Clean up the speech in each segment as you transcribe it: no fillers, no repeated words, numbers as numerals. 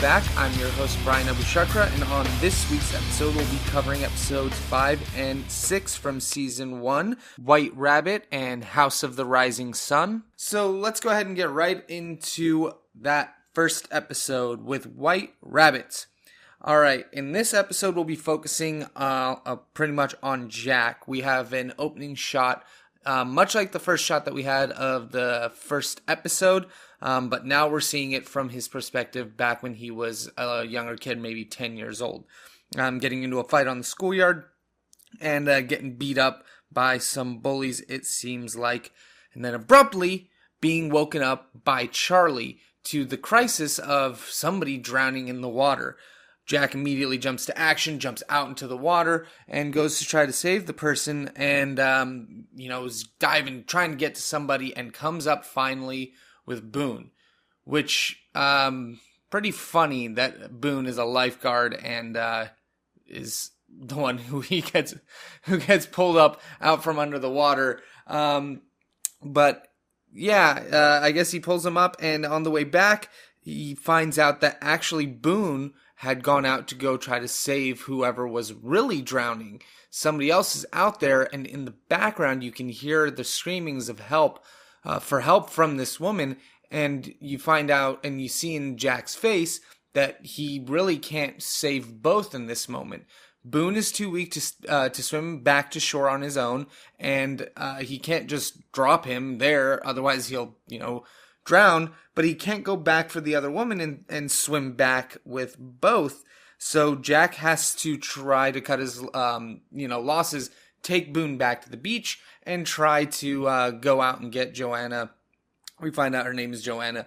back. I'm your host, Bryan Abou Chacra, and on this week's episode, we'll be covering episodes 5 and 6 from Season 1, White Rabbit and House of the Rising Sun. So let's go ahead and get right into that first episode with White Rabbit. Alright, in this episode, we'll be focusing pretty much on Jack. We have an opening shot, much like the first shot that we had of the first episode, but now we're seeing it from his perspective back when he was a younger kid, maybe 10 years old. Getting into a fight on the schoolyard and getting beat up by some bullies, it seems like. And then abruptly being woken up by Charlie to the crisis of somebody drowning in the water. Jack immediately jumps to action, jumps out into the water, and goes to try to save the person, and, is diving, trying to get to somebody, and comes up finally with Boone, which, pretty funny that Boone is a lifeguard and, is the one who gets pulled up out from under the water. I guess he pulls him up, and on the way back, he finds out that actually Boone had gone out to go try to save whoever was really drowning. Somebody else is out there, and in the background you can hear the screamings of help from this woman, and you find out and you see in Jack's face that he really can't save both in this moment. Boone is too weak to swim back to shore on his own, and he can't just drop him there, otherwise he'll, drown, but he can't go back for the other woman and swim back with both. So Jack has to try to cut his, losses, take Boone back to the beach, and try to go out and get Joanna. We find out her name is Joanna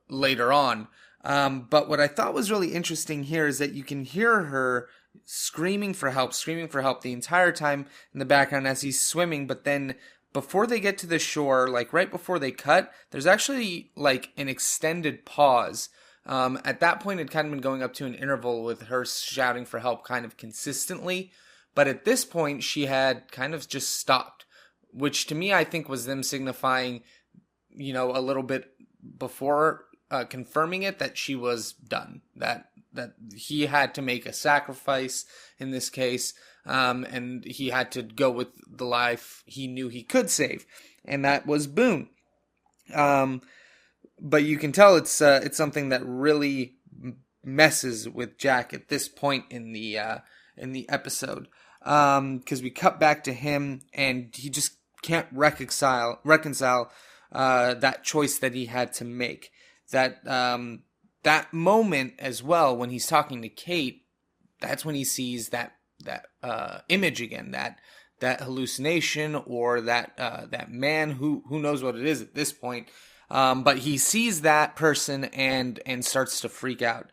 later on. But what I thought was really interesting here is that you can hear her screaming for help the entire time in the background as he's swimming, but then before they get to the shore, like right before they cut, there's actually like an extended pause. At that point, it kind of been going up to an interval with her shouting for help kind of consistently. But at this point, she had kind of just stopped, which to me, I think was them signifying, a little bit before confirming it that she was done, that he had to make a sacrifice in this case. And he had to go with the life he knew he could save, and that was Boone. But you can tell it's something that really messes with Jack at this point in the episode, because we cut back to him and he just can't reconcile that choice that he had to make. That moment as well when he's talking to Kate, that's when he sees that image again, that hallucination or that man who knows what it is at this point, but he sees that person and starts to freak out.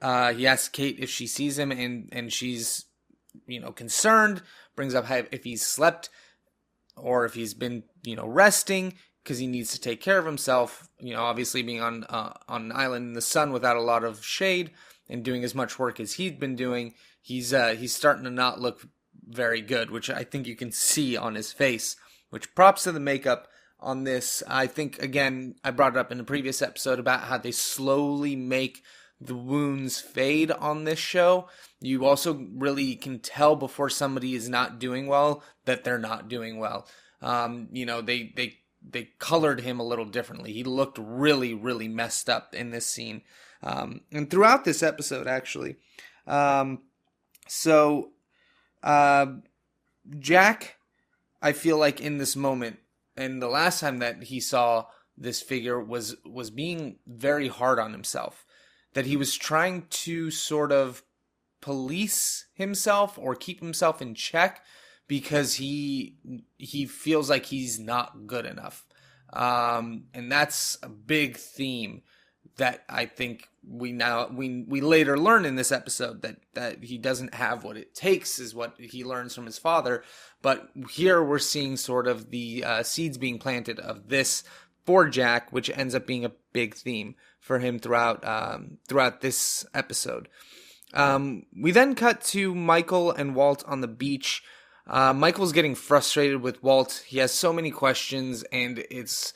He asks Kate if she sees him, and she's concerned, brings up if he's slept or if he's been resting, because he needs to take care of himself, obviously being on an island in the sun without a lot of shade and doing as much work as he'd been doing. He's starting to not look very good, which I think you can see on his face, which props to the makeup on this. I think, again, I brought it up in the previous episode about how they slowly make the wounds fade on this show. You also really can tell before somebody is not doing well that they're not doing well. They colored him a little differently. He looked really, really messed up in this scene. And throughout this episode, actually. Jack, I feel like in this moment, and the last time that he saw this figure was being very hard on himself. That he was trying to sort of police himself or keep himself in check because he feels like he's not good enough. And that's a big theme that I think we later learn in this episode that he doesn't have what it takes is what he learns from his father. But here we're seeing sort of the seeds being planted of this for Jack, which ends up being a big theme for him throughout this episode. We then cut to Michael and Walt on the beach. Michael's getting frustrated with Walt. He has so many questions, and it's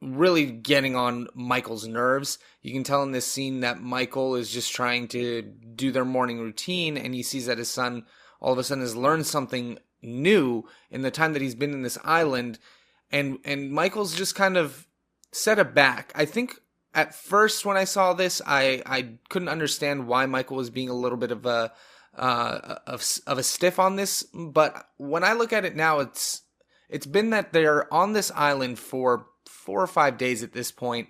really getting on Michael's nerves. You can tell in this scene that Michael is just trying to do their morning routine, and he sees that his son all of a sudden has learned something new in the time that he's been in this island, and Michael's just kind of set it back. I think at first when I saw this, I couldn't understand why Michael was being a little bit of a stiff on this, but when I look at it now, it's been that they're on this island for 4 or 5 days at this point,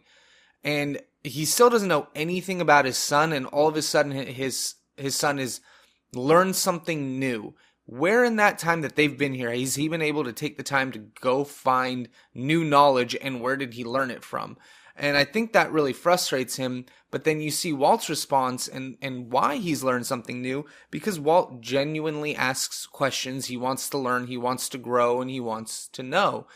and he still doesn't know anything about his son, and all of a sudden his son has learned something new. Where in that time that they've been here has he been able to take the time to go find new knowledge, and where did he learn it from? And I think that really frustrates him. But then you see Walt's response and why he's learned something new, because Walt genuinely asks questions. He wants to learn, he wants to grow, and he wants to know.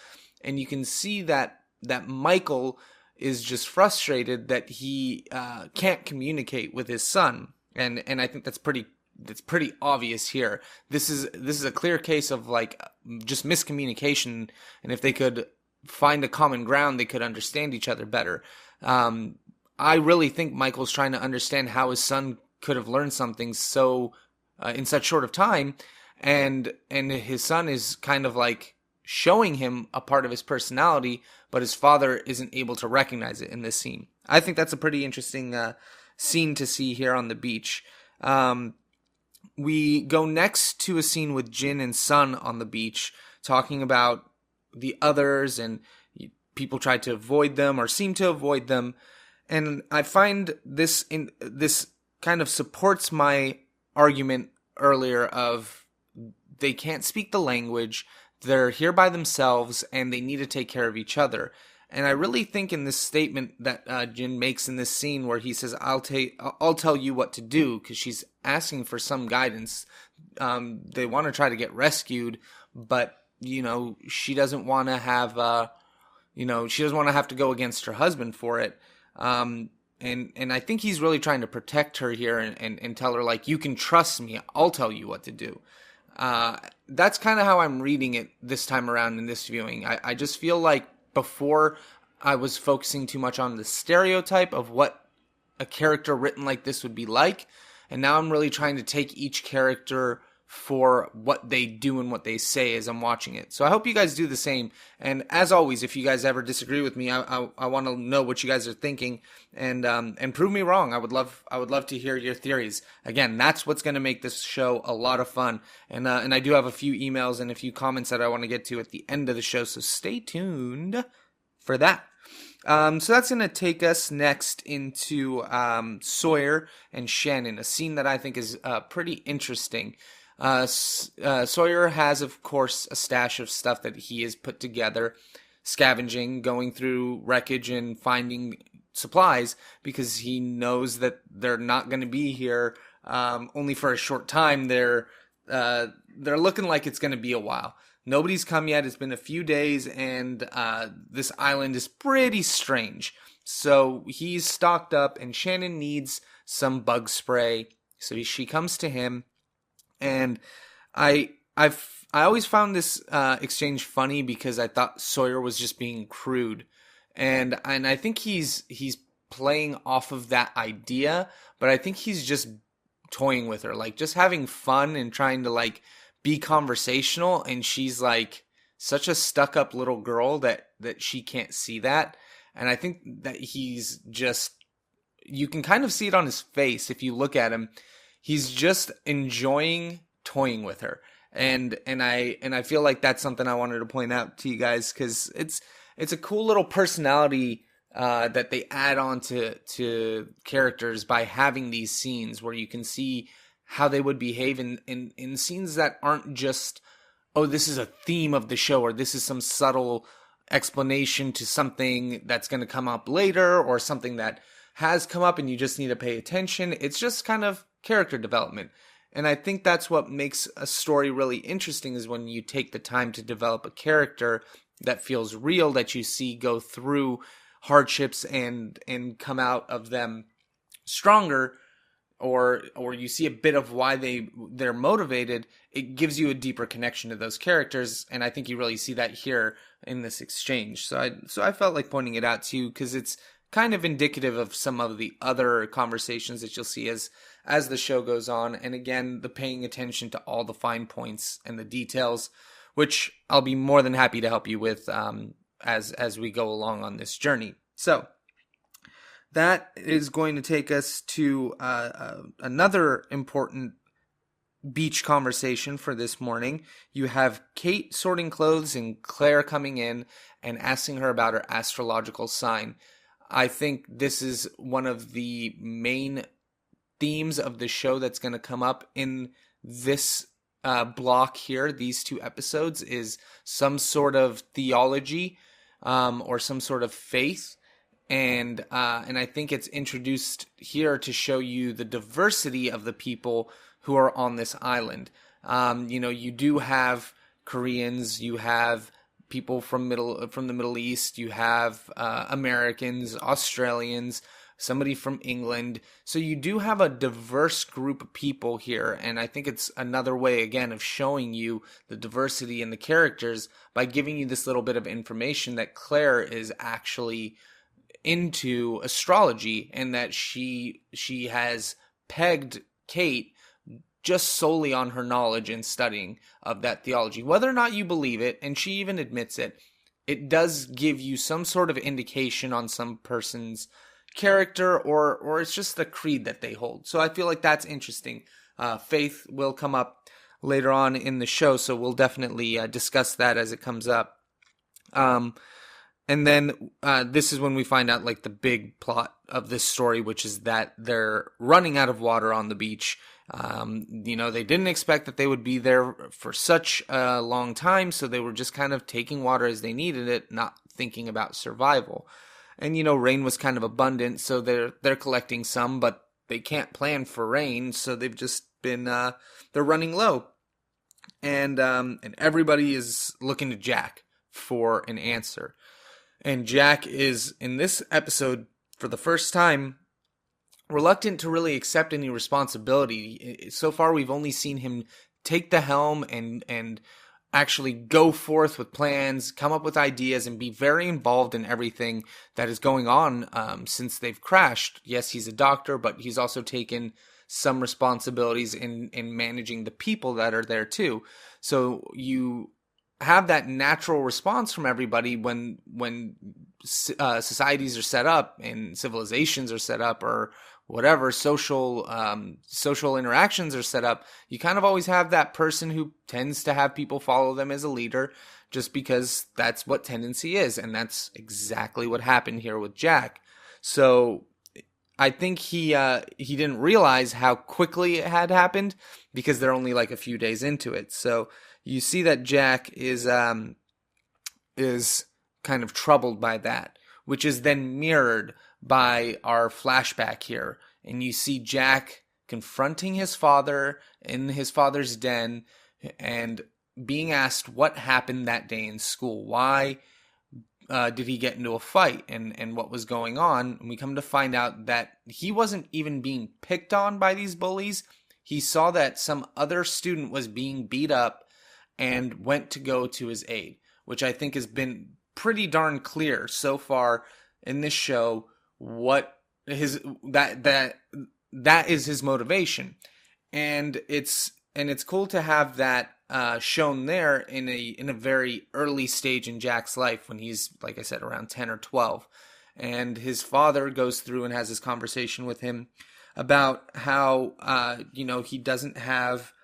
And you can see that Michael is just frustrated that he can't communicate with his son. And I think that's pretty obvious here. This is a clear case of like just miscommunication, and if they could find a common ground, they could understand each other better. I really think Michael's trying to understand how his son could have learned something so in such short of time, and his son is kind of like showing him a part of his personality, but his father isn't able to recognize it in this scene. I think that's a pretty interesting scene to see here on the beach. We go next to a scene with Jin and Sun on the beach, talking about the others, and people try to avoid them or seem to avoid them. And I find this kind of supports my argument earlier of they can't speak the language, they're here by themselves, and they need to take care of each other. And I really think in this statement that Jin makes in this scene where he says, I'll tell you what to do, because she's asking for some guidance. They want to try to get rescued, but she doesn't want to have she doesn't want to have to go against her husband for it. And I think he's really trying to protect her here and tell her, like, you can trust me, I'll tell you what to do. That's kind of how I'm reading it this time around in this viewing. I just feel like before I was focusing too much on the stereotype of what a character written like this would be like, and now I'm really trying to take each character for what they do and what they say as I'm watching it. So I hope you guys do the same. And as always, if you guys ever disagree with me, I want to know what you guys are thinking, and prove me wrong. I would love to hear your theories. Again, that's what's going to make this show a lot of fun. And I do have a few emails and a few comments that I want to get to at the end of the show. So stay tuned for that. So that's going to take us next into Sawyer and Shannon, a scene that I think is pretty interesting. Sawyer has, of course, a stash of stuff that he has put together, scavenging, going through wreckage and finding supplies, because he knows that they're not going to be here only for a short time. They're looking like it's going to be a while. Nobody's come yet. It's been a few days, and this island is pretty strange. So he's stocked up, and Shannon needs some bug spray. So she comes to him. And I always found this exchange funny, because I thought Sawyer was just being crude, and I think he's playing off of that idea, but I think he's just toying with her, like just having fun and trying to like be conversational, and she's like such a stuck-up little girl that she can't see that. And I think that he's just, you can kind of see it on his face if you look at him. He's just enjoying toying with her, and I feel like that's something I wanted to point out to you guys, because it's a cool little personality that they add on to characters by having these scenes where you can see how they would behave in scenes that aren't just, oh, this is a theme of the show, or this is some subtle explanation to something that's going to come up later, or something that has come up and you just need to pay attention. It's just kind of character development. And I think that's what makes a story really interesting, is when you take the time to develop a character that feels real, that you see go through hardships and come out of them stronger. or you see a bit of why they're motivated, it gives you a deeper connection to those characters, and I think you really see that here in this exchange. So I felt like pointing it out to you because it's kind of indicative of some of the other conversations that you'll see as the show goes on, and again, the paying attention to all the fine points and the details, which I'll be more than happy to help you with as we go along on this journey. So that is going to take us to another important beach conversation for this morning. You have Kate sorting clothes and Claire coming in and asking her about her astrological sign. I think this is one of the main themes of the show that's going to come up in this block here. These 2 episodes is some sort of theology or some sort of faith. And I think it's introduced here to show you the diversity of the people who are on this island. You do have Koreans, you have people from the Middle East, you have Americans, Australians, somebody from England. So you do have a diverse group of people here, and I think it's another way, again, of showing you the diversity in the characters by giving you this little bit of information that Claire is actually into astrology, and that she has pegged Kate just solely on her knowledge and studying of that theology. Whether or not you believe it, and she even admits it, it does give you some sort of indication on some person's character, or it's just the creed that they hold. So I feel like that's interesting. Faith will come up later on in the show, so we'll definitely discuss that as it comes up. And then this is when we find out like the big plot of this story, which is that they're running out of water on the beach. They didn't expect that they would be there for such a long time, so they were just kind of taking water as they needed it, not thinking about survival. And rain was kind of abundant, so they're collecting some, but they can't plan for rain, so they've just been they're running low. And everybody is looking to Jack for an answer. And Jack is, in this episode, for the first time, reluctant to really accept any responsibility. So far, we've only seen him take the helm and actually go forth with plans, come up with ideas, and be very involved in everything that is going on since they've crashed. Yes, he's a doctor, but he's also taken some responsibilities in managing the people that are there too. So you have that natural response from everybody when societies are set up and civilizations are set up, or whatever social interactions are set up. You kind of always have that person who tends to have people follow them as a leader, just because that's what tendency is, and that's exactly what happened here with Jack. So I think he didn't realize how quickly it had happened, because they're only like a few days into it. So you see that Jack is kind of troubled by that, which is then mirrored by our flashback here. And you see Jack confronting his father in his father's den and being asked what happened that day in school. Why did he get into a fight, and what was going on? And we come to find out that he wasn't even being picked on by these bullies. He saw that some other student was being beat up and went to go to his aid, which I think has been pretty darn clear so far in this show. What that is his motivation, and it's cool to have that shown there in a very early stage in Jack's life, when he's, like I said, around 10 or 12, and his father goes through and has this conversation with him about how he doesn't have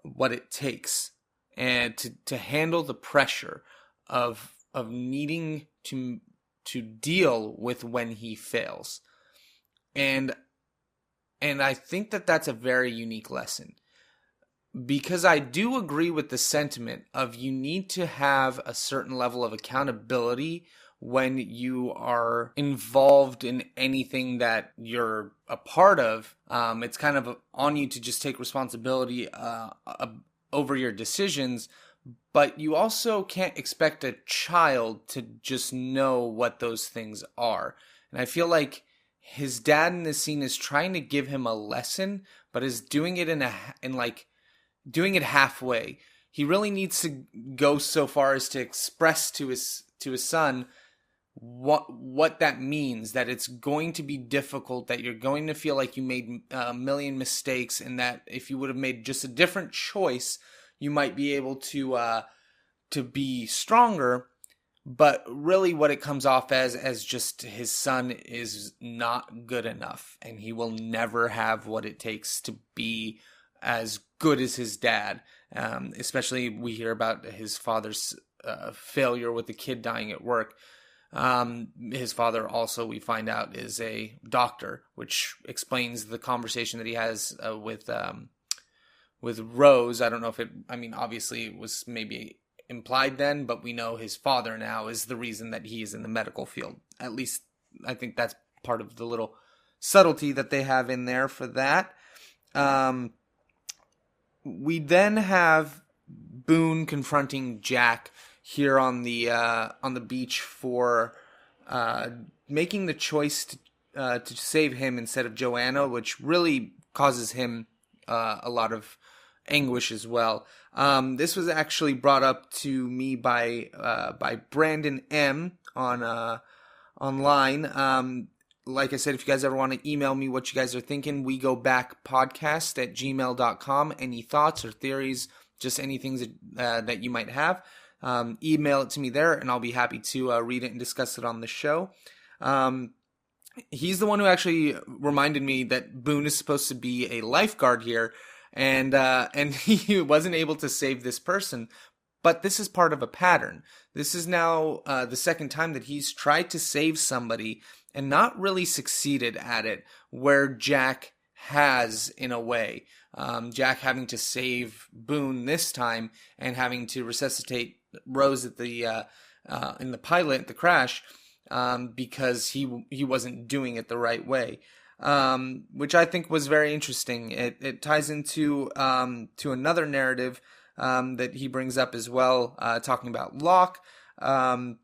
what it takes and to handle the pressure of needing to deal with when he fails. And I think that that's a very unique lesson, because I do agree with the sentiment of you need to have a certain level of accountability when you are involved in anything that you're a part of. It's kind of on you to just take responsibility over your decisions, but you also can't expect a child to just know what those things are. And I feel like his dad in this scene is trying to give him a lesson, but is doing it doing it halfway. He really needs to go so far as to express to his son what that means, that it's going to be difficult, that you're going to feel like you made a million mistakes, and that if you would have made just a different choice, you might be able to be stronger. But really what it comes off as just his son is not good enough, and he will never have what it takes to be as good as his dad. Especially we hear about his father's failure with the kid dying at work. His father also, we find out, is a doctor, which explains the conversation that he has with Rose. I don't know if obviously it was maybe implied then, but we know his father now is the reason that he is in the medical field. At least I think that's part of the little subtlety that they have in there for that. We then have Boone confronting Jack here on the beach for making the choice to save him instead of Joanna, which really causes him a lot of anguish as well. This was actually brought up to me by Brandon M on online. Like I said, if you guys ever want to email me what you guys are thinking, wegobackpodcast@gmail.com. Any thoughts or theories, just anything that you might have, email it to me there, and I'll be happy to read it and discuss it on the show. He's the one who actually reminded me that Boone is supposed to be a lifeguard here, and he wasn't able to save this person. But this is part of a pattern. This is now the second time that he's tried to save somebody and not really succeeded at it, where Jack has, in a way. Jack having to save Boone this time and having to resuscitate Rose at the in the pilot at the crash because he wasn't doing it the right way, which I think was very interesting. It ties into to another narrative that he brings up as well, talking about Locke, how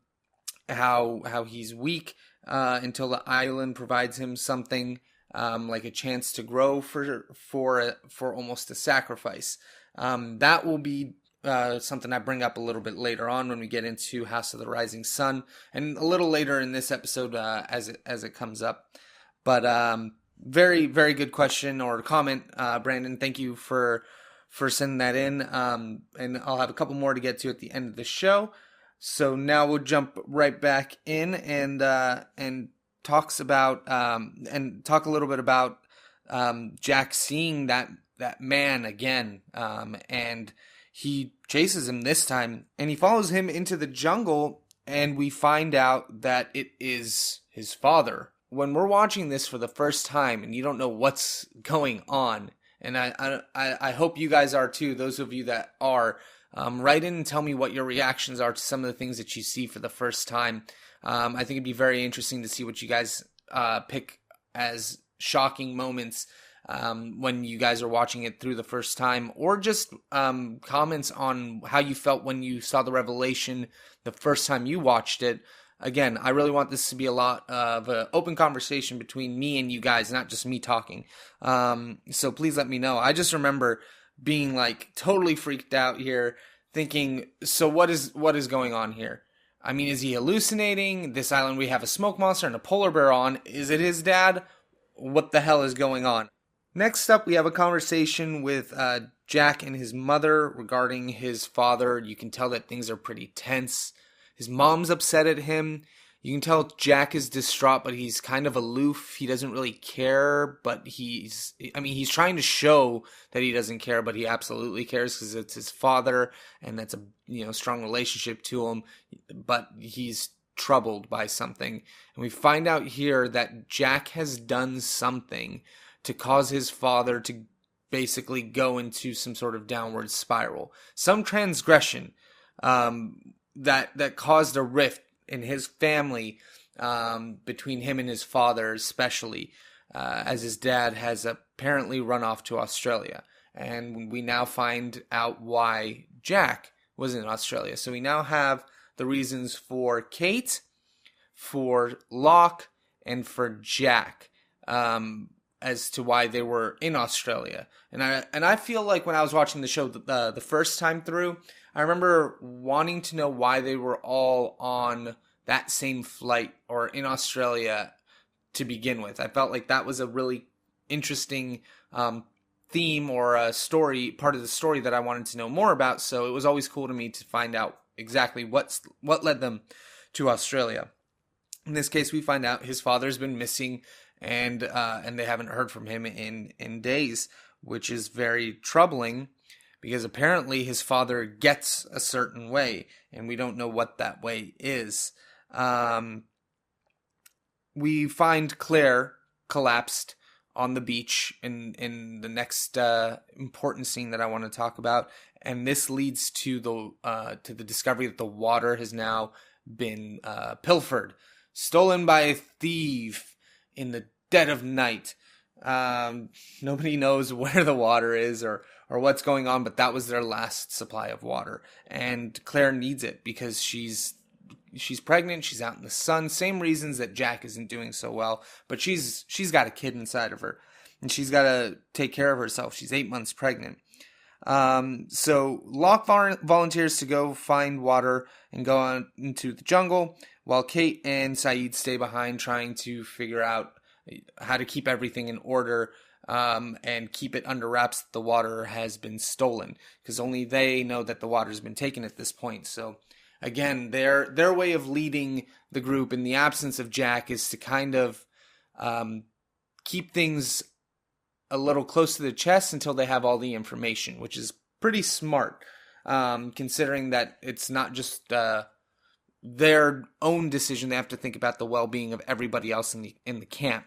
he's weak until the island provides him something like a chance to grow for almost a sacrifice. That will be something I bring up a little bit later on when we get into House of the Rising Sun, and a little later in this episode as it comes up. But very, very good question or comment, Brandon. Thank you for sending that in. And I'll have a couple more to get to at the end of the show. So now we'll jump right back in and talk a little bit about Jack seeing that man again, and he chases him this time, and he follows him into the jungle, and we find out that it is his father. When we're watching this for the first time and you don't know what's going on, and I hope you guys are too, those of you that are, write in and tell me what your reactions are to some of the things that you see for the first time. I think it'd be very interesting to see what you guys pick as shocking moments when you guys are watching it through the first time, or just comments on how you felt when you saw the revelation the first time you watched it. Again, I really want this to be a lot of an open conversation between me and you guys, not just me talking. So please let me know. I just remember being like totally freaked out here, thinking, so what is going on here? I mean, is he hallucinating? This island, we have a smoke monster and a polar bear on. Is it his dad? What the hell is going on? Next up, we have a conversation with Jack and his mother regarding his father. You can tell that things are pretty tense. His mom's upset at him. You can tell Jack is distraught, but he's kind of aloof. He doesn't really care, but he's trying to show that he doesn't care, but he absolutely cares because it's his father, and that's a strong relationship to him, but he's troubled by something. And we find out here that Jack has done something to cause his father to basically go into some sort of downward spiral. Some transgression that caused a rift in his family, between him and his father especially, as his dad has apparently run off to Australia. And we now find out why Jack was in Australia. So we now have the reasons for Kate, for Locke, and for Jack. as to why they were in Australia. And I feel like when I was watching the show the first time through, I remember wanting to know why they were all on that same flight or in Australia to begin with. I felt like that was a really interesting theme or a story, part of the story that I wanted to know more about. So it was always cool to me to find out exactly what led them to Australia. In this case, we find out his father's been missing, and they haven't heard from him in days, which is very troubling because apparently his father gets a certain way, and we don't know what that way is. We find Claire collapsed on the beach in the next important scene that I want to talk about, and this leads to the discovery that the water has now been pilfered, stolen by a thief in the dead of night. Nobody knows where the water is or what's going on, but that was their last supply of water, and Claire needs it because she's pregnant, she's out in the sun, same reasons that Jack isn't doing so well, but she's got a kid inside of her, and she's got to take care of herself. She's 8 months pregnant. So Locke volunteers to go find water and go on into the jungle, while Kate and Saeed stay behind trying to figure out how to keep everything in order, and keep it under wraps that the water has been stolen, because only they know that the water's been taken at this point. So again, their way of leading the group in the absence of Jack is to kind of keep things a little close to the chest until they have all the information, which is pretty smart, considering that it's not just their own decision. They have to think about the well-being of everybody else in the camp.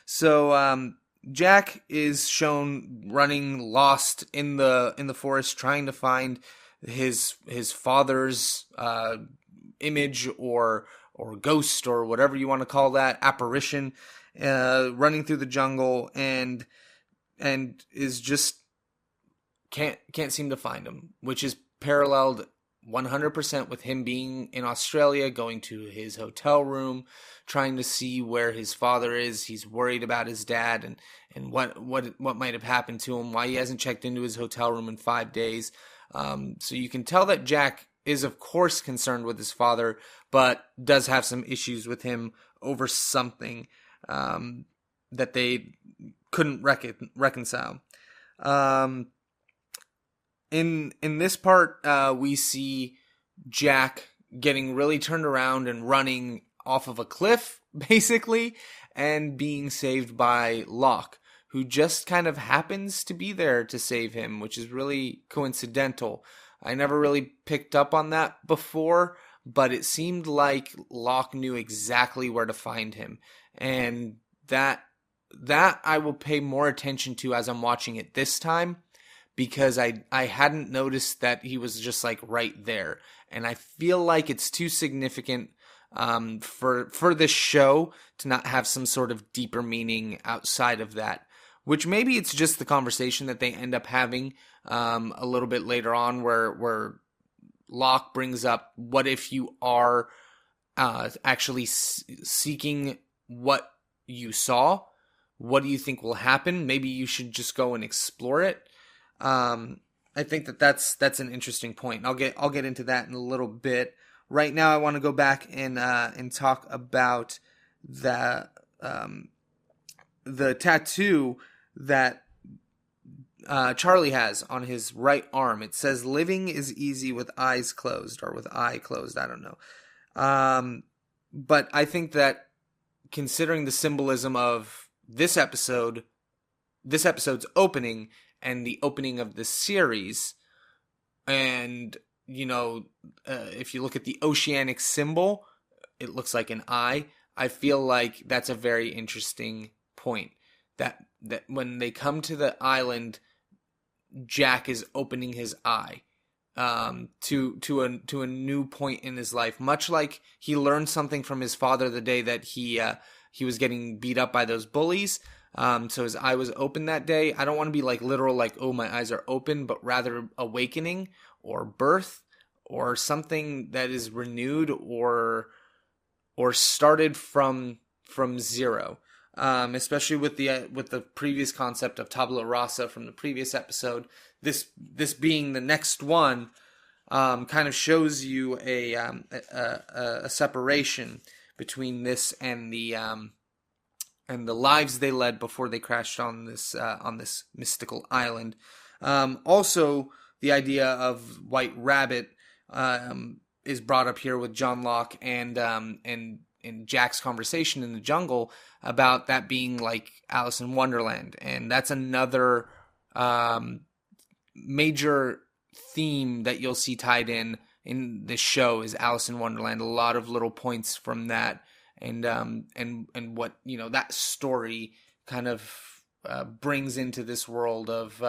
So Jack is shown running lost in the forest, trying to find his father's image or ghost or whatever you want to call that, apparition, running through the jungle, and is just can't seem to find him, which is paralleled 100% with him being in Australia, going to his hotel room, trying to see where his father is. He's worried about his dad and what might have happened to him, why he hasn't checked into his hotel room in 5 days. So you can tell that Jack is, of course, concerned with his father, but does have some issues with him over something that they couldn't reconcile. In this part, we see Jack getting really turned around and running off of a cliff, basically, and being saved by Locke, who just kind of happens to be there to save him, which is really coincidental. I never really picked up on that before, but it seemed like Locke knew exactly where to find him. And that I will pay more attention to as I'm watching it this time, because I hadn't noticed that he was just like right there. And I feel like it's too significant for this show to not have some sort of deeper meaning outside of that. Which maybe it's just the conversation that they end up having a little bit later on, where Locke brings up, what if you are actually seeking what you saw? What do you think will happen? Maybe you should just go and explore it. I think that's an interesting point. I'll get into that in a little bit. Right now, I want to go back and talk about the tattoo that Charlie has on his right arm. It says, "Living is easy with eyes closed," or with eye closed. I don't know. But I think that, considering the symbolism of this episode's opening and the opening of the series, and if you look at the oceanic symbol, it looks like an eye. I feel like that's a very interesting point. That when they come to the island, Jack is opening his eye to a new point in his life, much like he learned something from his father the day that he was getting beat up by those bullies. So his eye was open that day. I don't want to be like literal, like, oh, my eyes are open, but rather awakening or birth or something that is renewed or started from zero. especially with the previous concept of tabula rasa from the previous episode. This being the next one, kind of shows you a separation between this and the lives they led before they crashed on this mystical island. Also, the idea of White Rabbit is brought up here with John Locke and Jack's conversation in the jungle about that being like Alice in Wonderland, and that's another major theme that you'll see tied in this show is Alice in Wonderland. A lot of little points from that, and what that story kind of brings into this world of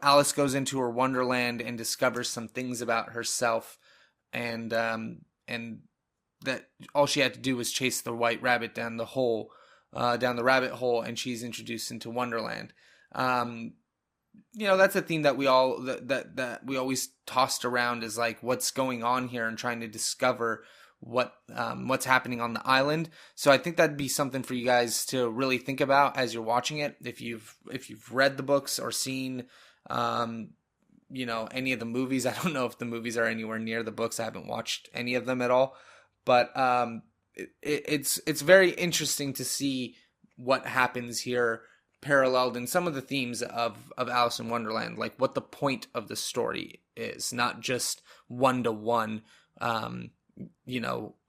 Alice goes into her Wonderland and discovers some things about herself, and that all she had to do was chase the white rabbit down the rabbit hole, and she's introduced into Wonderland. That's a theme that we always tossed around as like what's going on here and trying to discover what's happening on the island. So I think that'd be something for you guys to really think about as you're watching it. If you've read the books or seen any of the movies. I don't know if the movies are anywhere near the books. I haven't watched any of them at all, but it's very interesting to see what happens here paralleled in some of the themes of Alice in Wonderland, like what the point of the story is, not just one-to-one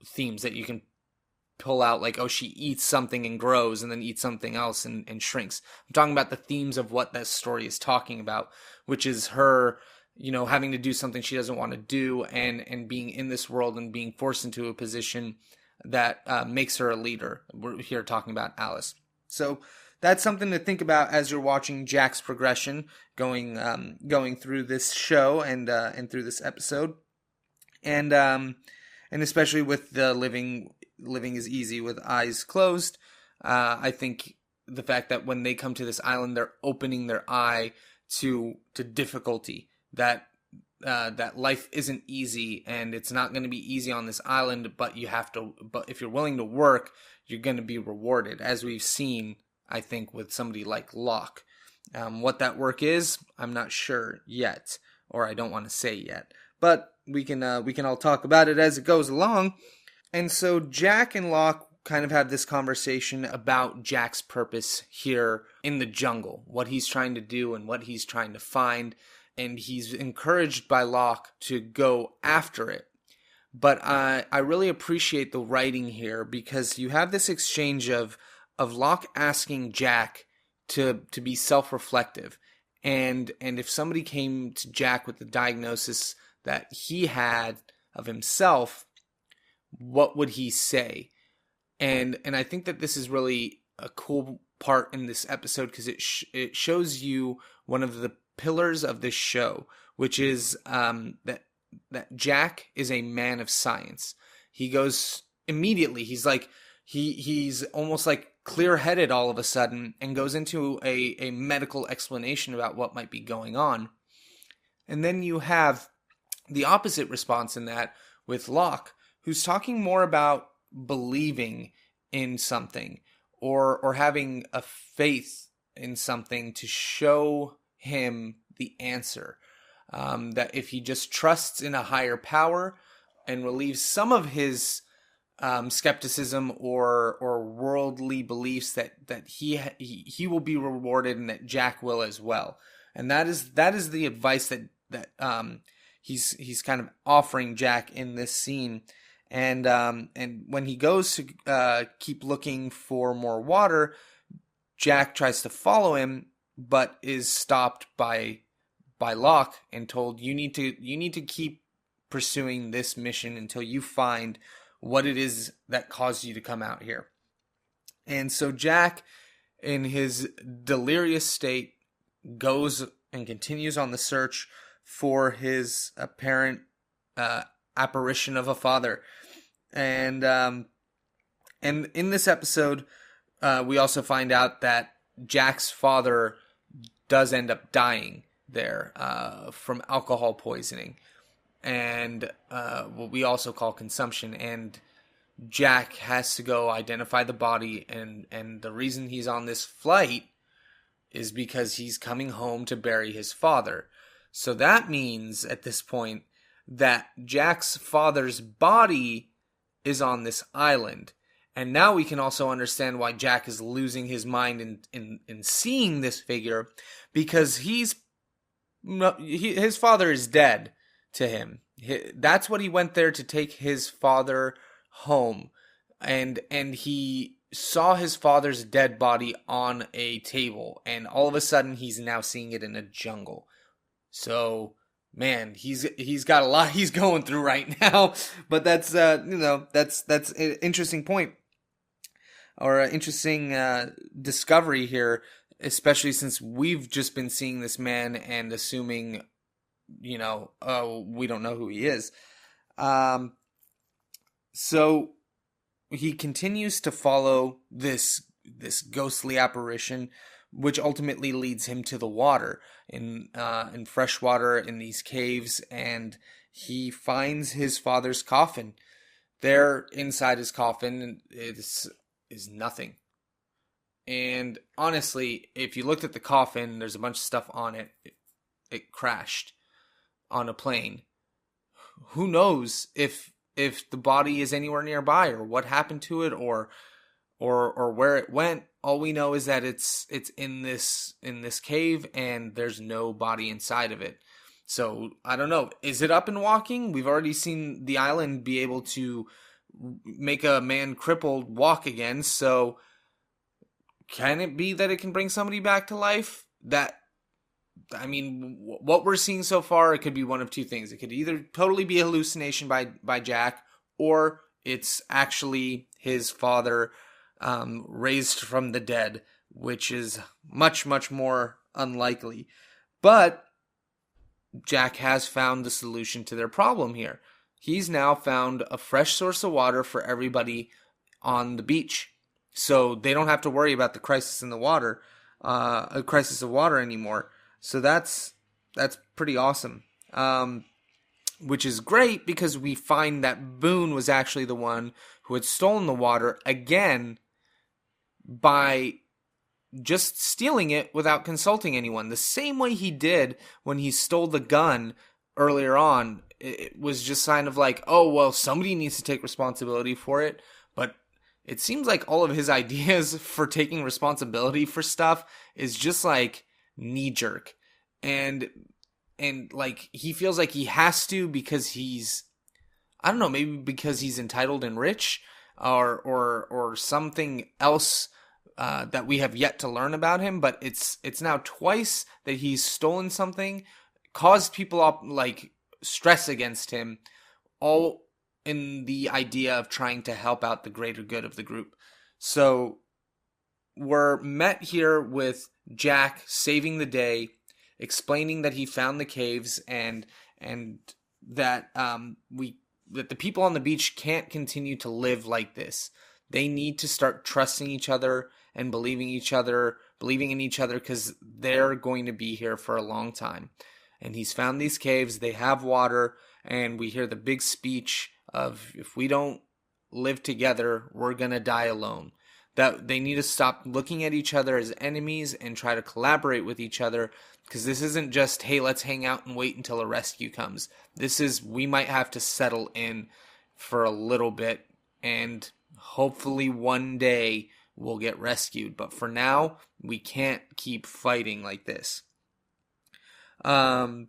themes that you can pull out, like, oh, she eats something and grows and then eats something else and shrinks. I'm talking about the themes of what that story is talking about, which is her, having to do something she doesn't want to do and being in this world and being forced into a position that makes her a leader. We're here talking about Alice. So that's something to think about as you're watching Jack's progression going through this show and through this episode. And especially with the living is easy with eyes closed. I think the fact that when they come to this island, they're opening their eye to difficulty, that life isn't easy and it's not going to be easy on this island, but if you're willing to work, you're going to be rewarded, as we've seen, I think, with somebody like Locke. What that work is, I'm not sure yet, or I don't want to say yet, but we can all talk about it as it goes along. And so Jack and Locke kind of have this conversation about Jack's purpose here in the jungle, what he's trying to do and what he's trying to find, and he's encouraged by Locke to go after it. But I really appreciate the writing here, because you have this exchange of Locke asking Jack to be self-reflective, and if somebody came to Jack with the diagnosis that he had of himself, what would he say? And I think that this is really a cool part in this episode, because it shows you one of the pillars of this show, which is that Jack is a man of science. He goes immediately. He's like he's almost like clear-headed all of a sudden, and goes into a medical explanation about what might be going on. And then you have the opposite response in that with Locke, who's talking more about believing in something or having a faith in something to show him the answer. That if he just trusts in a higher power and relieves some of his skepticism or worldly beliefs, that he will be rewarded, and that Jack will as well. And that is the advice that he's kind of offering Jack in this scene. And when he goes to keep looking for more water, Jack tries to follow him, but is stopped by Locke and told, you need to keep pursuing this mission until you find what it is that caused you to come out here. And so Jack, in his delirious state, goes and continues on the search for his apparent apparition of a father. And in this episode, we also find out that Jack's father does end up dying there from alcohol poisoning, and what we also call consumption. And Jack has to go identify the body, and the reason he's on this flight is because he's coming home to bury his father. So that means at this point that Jack's father's body is on this island. And now we can also understand why Jack is losing his mind in seeing this figure, because his father is dead to him. That's what he went there to take his father home. And he saw his father's dead body on a table, and all of a sudden he's now seeing it in a jungle. So, man, he's got a lot he's going through right now. But that's that's an interesting point, or an interesting discovery here, especially since we've just been seeing this man and assuming, oh, we don't know who he is. So he continues to follow this ghostly apparition, which ultimately leads him to the water, in fresh water in these caves, and he finds his father's coffin. There, inside his coffin, is nothing. And honestly, if you looked at the coffin, there's a bunch of stuff on it. It crashed on a plane. Who knows if the body is anywhere nearby, or what happened to it, or where it went. All we know is that it's in this cave, and there's no body inside of it. So I don't know. Is it up and walking? We've already seen the island be able to make a man crippled walk again. So can it be that it can bring somebody back to life? What we're seeing so far, it could be one of two things. It could either totally be a hallucination by Jack, or it's actually his father raised from the dead, which is much, much more unlikely. But Jack has found the solution to their problem here. He's now found a fresh source of water for everybody on the beach, so they don't have to worry about the crisis in the water, a crisis of water anymore. So that's pretty awesome. Which is great, because we find that Boone was actually the one who had stolen the water again by just stealing it without consulting anyone. The same way he did when he stole the gun earlier on. It was just kind of like, oh, well, somebody needs to take responsibility for it. But it seems like all of his ideas for taking responsibility for stuff is just like knee-jerk. And like, he feels like he has to, because he's, I don't know, maybe because he's entitled and rich, or something else that we have yet to learn about him. But it's now twice that he's stolen something, caused people up, like, stress against him, all in the idea of trying to help out the greater good of the group. So we're met here with Jack saving the day, explaining that he found the caves, and that that the people on the beach can't continue to live like this. They need to start trusting each other and believing in each other, because they're going to be here for a long time. And he's found these caves, they have water, and we hear the big speech of, if we don't live together, we're going to die alone. That they need to stop looking at each other as enemies and try to collaborate with each other, because this isn't just, hey, let's hang out and wait until a rescue comes. This is, we might have to settle in for a little bit, and hopefully one day we'll get rescued. But for now, we can't keep fighting like this. And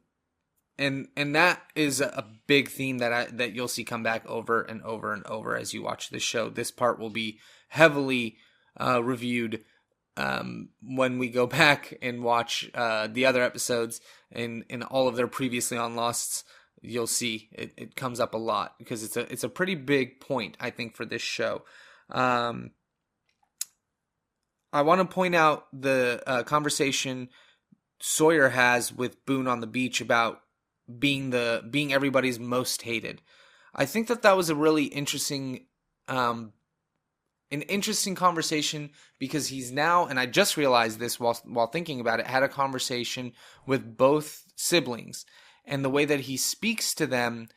that is a big theme that you'll see come back over and over and over as you watch this show. This part will be heavily reviewed when we go back and watch the other episodes in all of their previously on Losts. You'll see it comes up a lot, because it's a pretty big point, I think, for this show. I want to point out the conversation Sawyer has with Boone on the beach about being everybody's most hated. I think that was a really interesting conversation, because he's now, and I just realized this while thinking about it, had a conversation with both siblings, and the way that he speaks to them,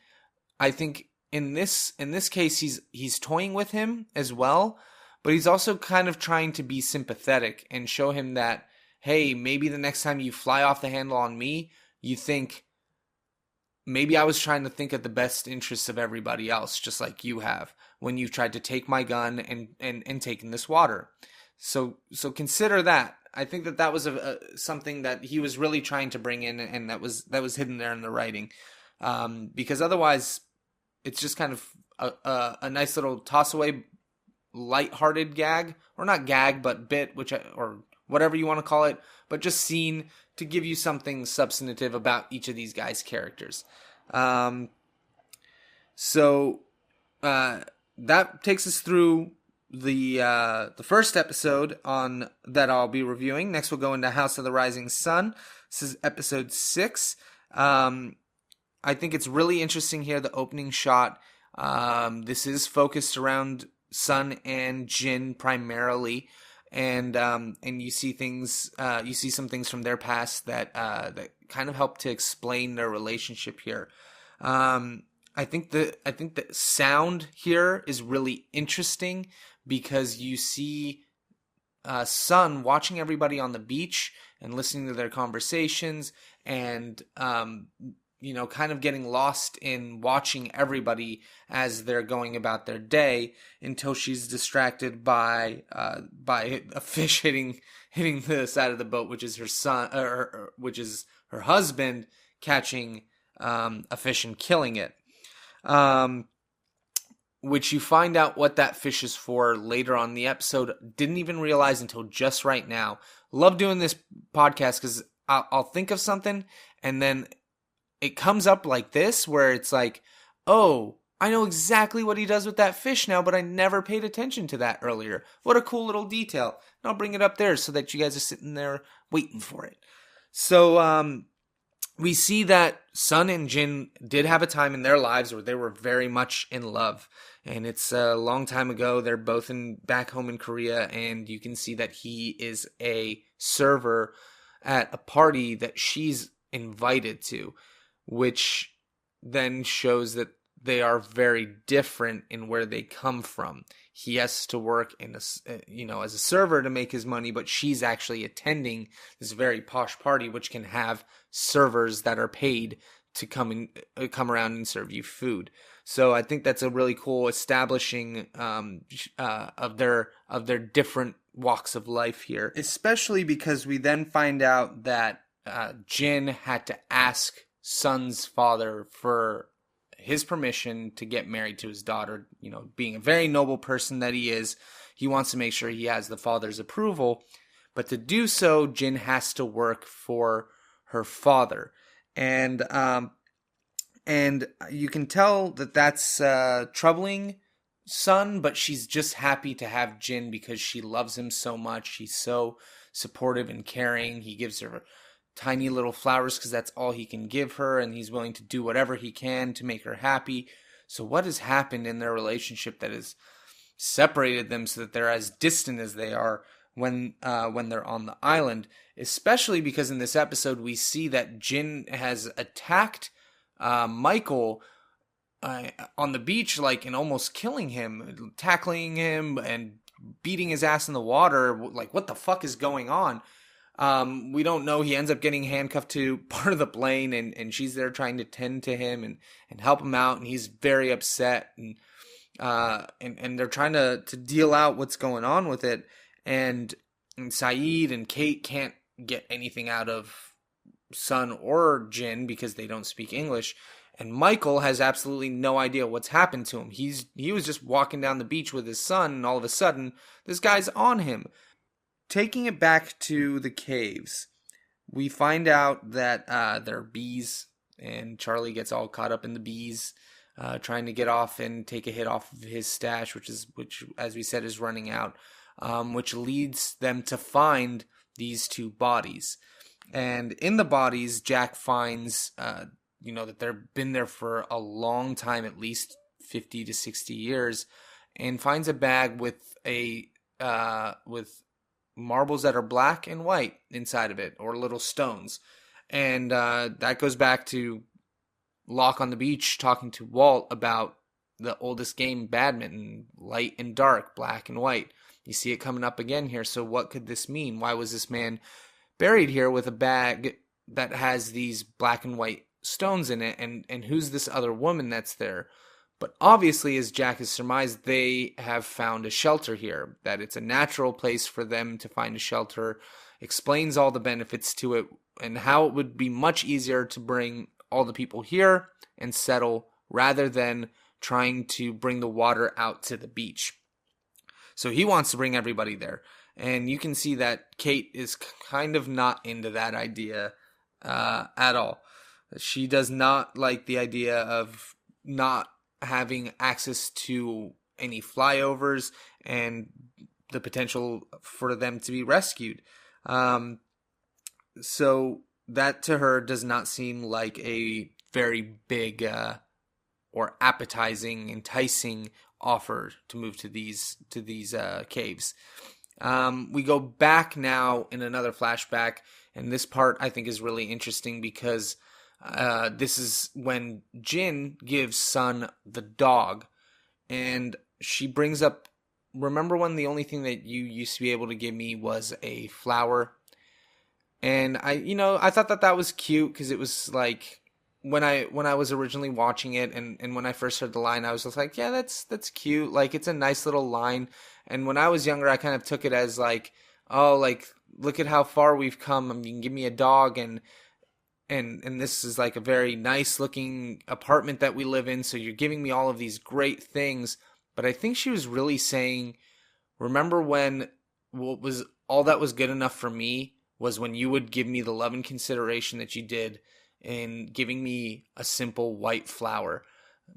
I think, in this case, he's toying with him as well, but he's also kind of trying to be sympathetic and show him that, hey, maybe the next time you fly off the handle on me, you think, maybe I was trying to think of the best interests of everybody else, just like you have, when you tried to take my gun and taken this water. So consider that. I think that was something that he was really trying to bring in, and that was hidden there in the writing. Because otherwise, it's just kind of a nice little toss-away, light-hearted gag, or not gag, but bit, or whatever you want to call it, but just scene to give you something substantive about each of these guys' characters. So that takes us through the first episode on that I'll be reviewing. Next, we'll go into House of the Rising Sun. This is episode 6. I think it's really interesting here, the opening shot. This is focused around Sun and Jin primarily, and you see things. You see some things from their past that kind of help to explain their relationship here. I think the sound here is really interesting because you see Sun watching everybody on the beach and listening to their conversations, and kind of getting lost in watching everybody as they're going about their day, until she's distracted by a fish hitting the side of the boat, which is her son, or which is her husband catching a fish and killing it. Which you find out what that fish is for later on in the episode. Didn't even realize until just right now. Love doing this podcast because I'll think of something and then it comes up like this, where it's like, oh, I know exactly what he does with that fish now, but I never paid attention to that earlier. What a cool little detail. And I'll bring it up there so that you guys are sitting there waiting for it. So, we see that Sun and Jin did have a time in their lives where they were very much in love. And it's a long time ago. They're both back home in Korea, and you can see that he is a server at a party that she's invited to, which then shows that they are very different in where they come from. He has to work as a server to make his money, but she's actually attending this very posh party, which can have servers that are paid to come around and serve you food. So I think that's a really cool establishing of their different walks of life here, especially because we then find out that Jin had to ask Sun's father for his permission to get married to his daughter. Being a very noble person that he is, he wants to make sure he has the father's approval. But to do so, Jin has to work for her father. And you can tell that that's troubling Sun, but she's just happy to have Jin because she loves him so much. He's so supportive and caring. He gives her tiny little flowers because that's all he can give her, and he's willing to do whatever he can to make her happy. So what has happened in their relationship that has separated them so that they're as distant as they are when they're on the island? Especially because in this episode we see that Jin has attacked Michael on the beach, and almost killing him, tackling him and beating his ass in the water. What the fuck is going on? We don't know. He ends up getting handcuffed to part of the plane, and she's there trying to tend to him and help him out, and he's very upset, and they're trying to deal out what's going on with it, and Saeed and Kate can't get anything out of Sun or Jin because they don't speak English, and Michael has absolutely no idea what's happened to him. He was just walking down the beach with his son, and all of a sudden, this guy's on him. Taking it back to the caves, we find out that there are bees, and Charlie gets all caught up in the bees, trying to get off and take a hit off of his stash, which as we said is running out, which leads them to find these two bodies. And in the bodies, Jack finds that they've been there for a long time, at least 50 to 60 years, and finds a bag with marbles that are black and white inside of it, or little stones. And that goes back to Locke on the beach talking to Walt about the oldest game, badminton, light and dark, black and white. You see it coming up again here. So what could this mean? Why was this man buried here with a bag that has these black and white stones in it? And who's this other woman that's there? But obviously, as Jack has surmised, they have found a shelter here, that it's a natural place for them to find a shelter, explains all the benefits to it, and how it would be much easier to bring all the people here and settle rather than trying to bring the water out to the beach. So he wants to bring everybody there. And you can see that Kate is kind of not into that idea at all. She does not like the idea of not having access to any flyovers and the potential for them to be rescued. So that to her does not seem like a very big or appetizing, enticing offer to move to these caves. We go back now in another flashback, and this part I think is really interesting because this is when Jin gives Sun the dog, and she brings up, remember when the only thing that you used to be able to give me was a flower? And I thought that was cute because it was like, when I was originally watching it and when I first heard the line, I was just like, yeah, that's cute. Like, it's a nice little line. And when I was younger, I kind of took it as like, oh, like, look at how far we've come. I mean, you can give me a dog and this is like a very nice looking apartment that we live in. So you're giving me all of these great things. But I think she was really saying, remember when what was all that was good enough for me was when you would give me the love and consideration that you did in giving me a simple white flower,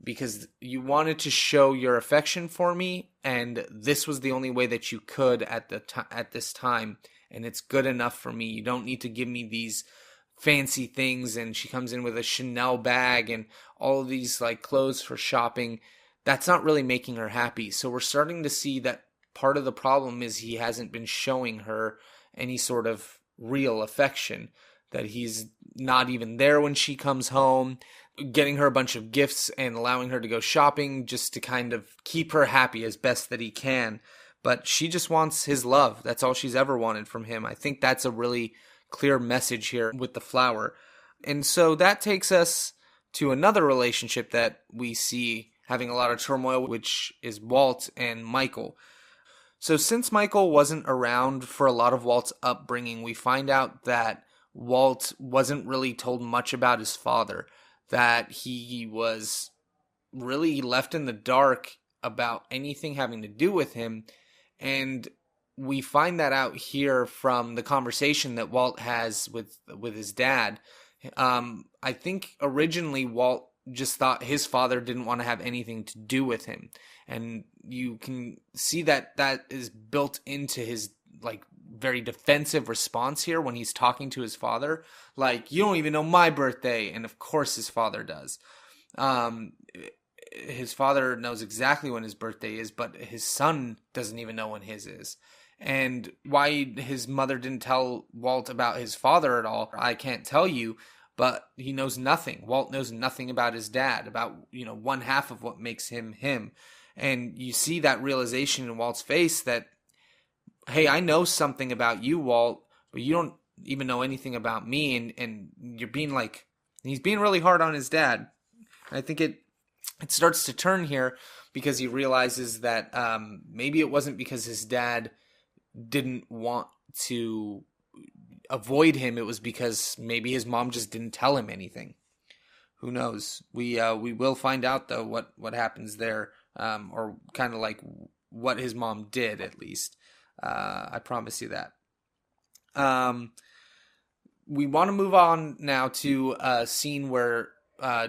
because you wanted to show your affection for me, and this was the only way that you could at this time, and it's good enough for me. You don't need to give me these fancy things. And she comes in with a Chanel bag and all of these like clothes for shopping. That's not really making her happy. So we're starting to see that part of the problem is he hasn't been showing her any sort of real affection, that he's not even there when she comes home, getting her a bunch of gifts and allowing her to go shopping just to kind of keep her happy as best that he can. But she just wants his love. That's all she's ever wanted from him. I think that's a really clear message here with the flower. And so that takes us to another relationship that we see having a lot of turmoil, which is Walt and Michael. So since Michael wasn't around for a lot of Walt's upbringing, we find out that Walt wasn't really told much about his father, that he was really left in the dark about anything having to do with him. And we find that out here from the conversation that Walt has with his dad. I think originally Walt just thought his father didn't want to have anything to do with him. And you can see that is built into his like very defensive response here when he's talking to his father. Like, you don't even know my birthday. And of course his father does. His father knows exactly when his birthday is, but his son doesn't even know when his is. And why his mother didn't tell Walt about his father at all, I can't tell you, but he knows nothing. Walt knows nothing about his dad, about, one half of what makes him him. And you see that realization in Walt's face that, hey, I know something about you, Walt, but you don't even know anything about me. And you're being like, he's being really hard on his dad. And I think it starts to turn here because he realizes that maybe it wasn't because his dad didn't want to avoid him. It was because maybe his mom just didn't tell him anything. Who knows? We will find out though what happens there, or kind of like what his mom did at least. I promise you that. We want to move on now to a scene where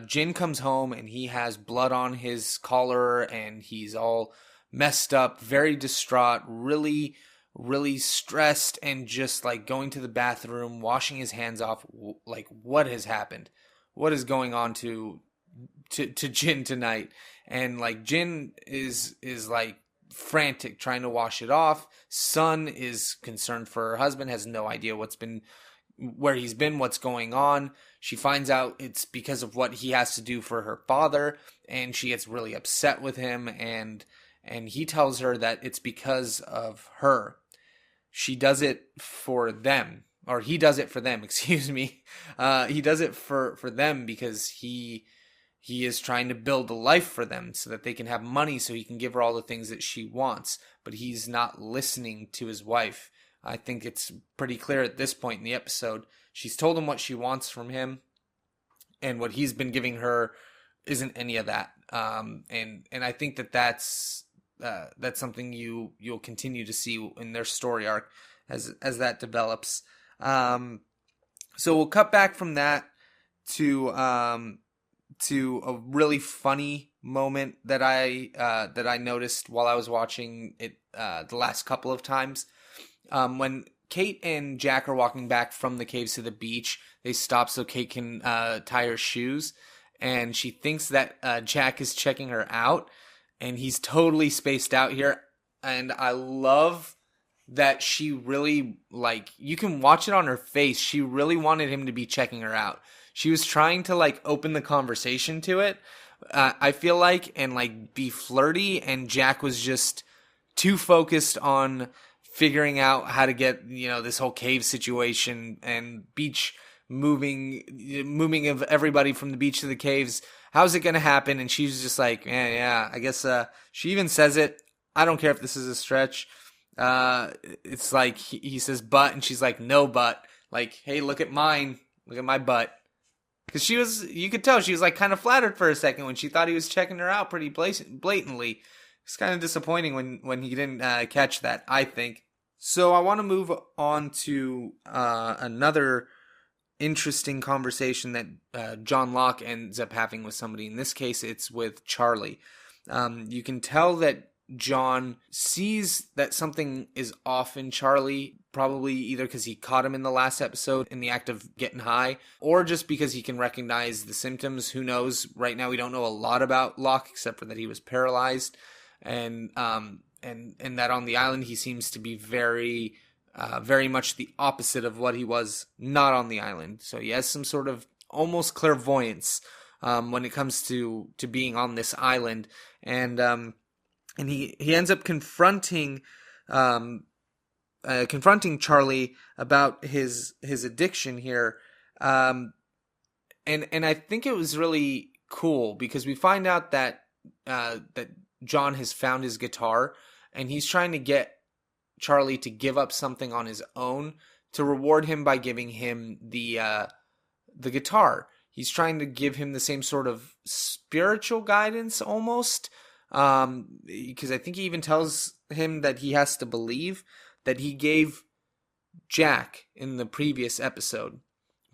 Jin comes home and he has blood on his collar and he's all messed up, very distraught, really stressed, and just like going to the bathroom, washing his hands off. Like, what has happened? What is going on to Jin tonight? And like Jin is like frantic trying to wash it off. Sun is concerned for her husband, has no idea what's been where he's been, what's going on. She finds out it's because of what he has to do for her father, and she gets really upset with him, and he tells her that it's because of her. She does it for them, or he does it for them, excuse me. He does it for them because he is trying to build a life for them so that they can have money so he can give her all the things that she wants. But he's not listening to his wife. I think it's pretty clear at this point in the episode. She's told him what she wants from him, and what he's been giving her isn't any of that. And I think that's something you'll continue to see in their story arc as that develops. So we'll cut back from that to a really funny moment that I noticed while I was watching it the last couple of times. When Kate and Jack are walking back from the caves to the beach, they stop so Kate can tie her shoes, and she thinks that Jack is checking her out, and he's totally spaced out here. And I love that she really, like, you can watch it on her face. She really wanted him to be checking her out. She was trying to, like, open the conversation to it, I feel like, and, like, be flirty, and Jack was just too focused on figuring out how to get, this whole cave situation and beach moving of everybody from the beach to the caves. How's it going to happen? And she's just like, yeah, I guess, she even says it. I don't care if this is a stretch. It's like, he says butt, and she's like, no butt. Like, hey, look at mine. Look at my butt. Because you could tell she was like kind of flattered for a second when she thought he was checking her out pretty blatantly. It's kind of disappointing when he didn't catch that, I think. So I want to move on to another interesting conversation that John Locke ends up having with somebody. In this case, it's with Charlie. You can tell that John sees that something is off in Charlie, probably either because he caught him in the last episode in the act of getting high, or just because he can recognize the symptoms. Who knows? Right now, we don't know a lot about Locke except for that he was paralyzed, and that on the island he seems to be very much the opposite of what he was not on the island. So he has some sort of almost clairvoyance when it comes to being on this island, and he ends up confronting Charlie about his addiction here, and I think it was really cool because we find out that John has found his guitar, and he's trying to get Charlie to give up something on his own to reward him by giving him the guitar. He's trying to give him the same sort of spiritual guidance almost, because I think he even tells him that he has to believe that he gave Jack in the previous episode.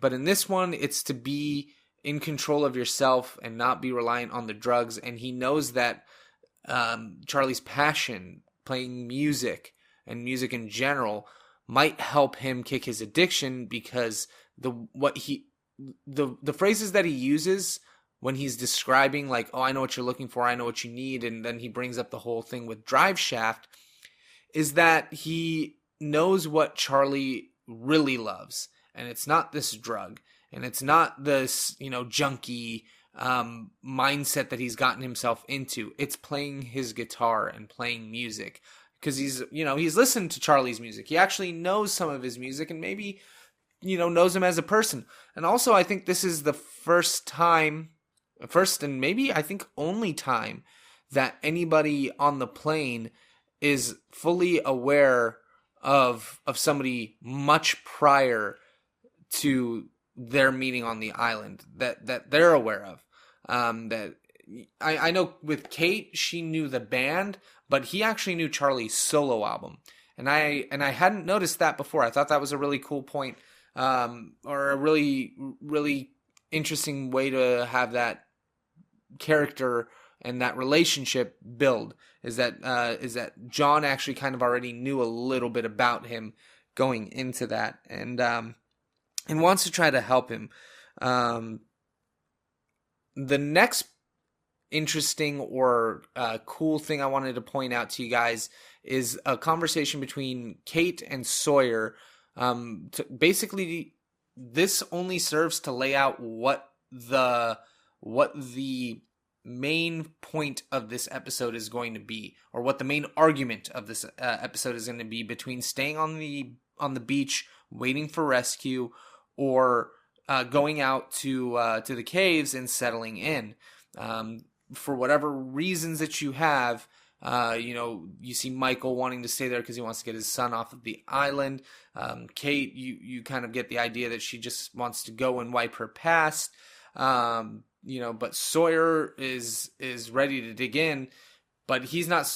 But in this one, it's to be in control of yourself and not be reliant on the drugs. And he knows that Charlie's passion, playing music and music in general, might help him kick his addiction, because the phrases that he uses when he's describing, like, oh, I know what you're looking for, I know what you need, and then he brings up the whole thing with Drive Shaft, is that he knows what Charlie really loves. And it's not this drug, and it's not this, junkie mindset that he's gotten himself into. It's playing his guitar and playing music, because he's listened to Charlie's music. He actually knows some of his music, and maybe, knows him as a person. And also, I think this is the first and maybe I think only time that anybody on the plane is fully aware of somebody much prior to their meeting on the island that they're aware of. That I know with Kate, she knew the band, but he actually knew Charlie's solo album, and I hadn't noticed that before. I thought that was a really cool point, or a really, really interesting way to have that character and that relationship build, is that John actually kind of already knew a little bit about him going into that, and wants to try to help him. The next interesting or cool thing I wanted to point out to you guys is a conversation between Kate and Sawyer, basically this only serves to lay out what the main point of this episode is going to be, or what the main argument of this episode is going to be, between staying on the beach waiting for rescue, or going out to the caves and settling in. For whatever reasons that you have, you see Michael wanting to stay there because he wants to get his son off of the island. Kate, you kind of get the idea that she just wants to go and wipe her past. But Sawyer is ready to dig in, but he's not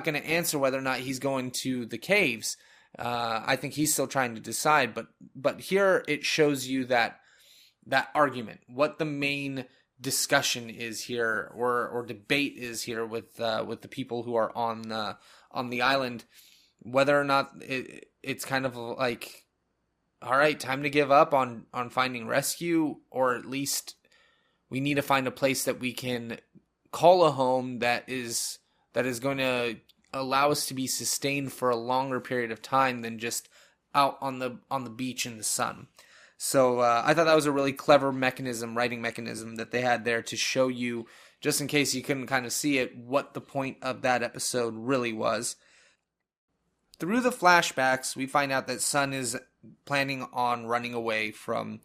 going to answer whether or not he's going to the caves. I think he's still trying to decide, but here it shows you that argument, what the main discussion is here, or debate is here with the people who are on the island, whether or not it's kind of like, all right, time to give up on finding rescue, or at least we need to find a place that we can call a home that is going to allow us to be sustained for a longer period of time than just out on the beach in the sun. So I thought that was a really clever writing mechanism that they had there to show you, just in case you couldn't kind of see it, what the point of that episode really was. Through the flashbacks, we find out that Sun is planning on running away from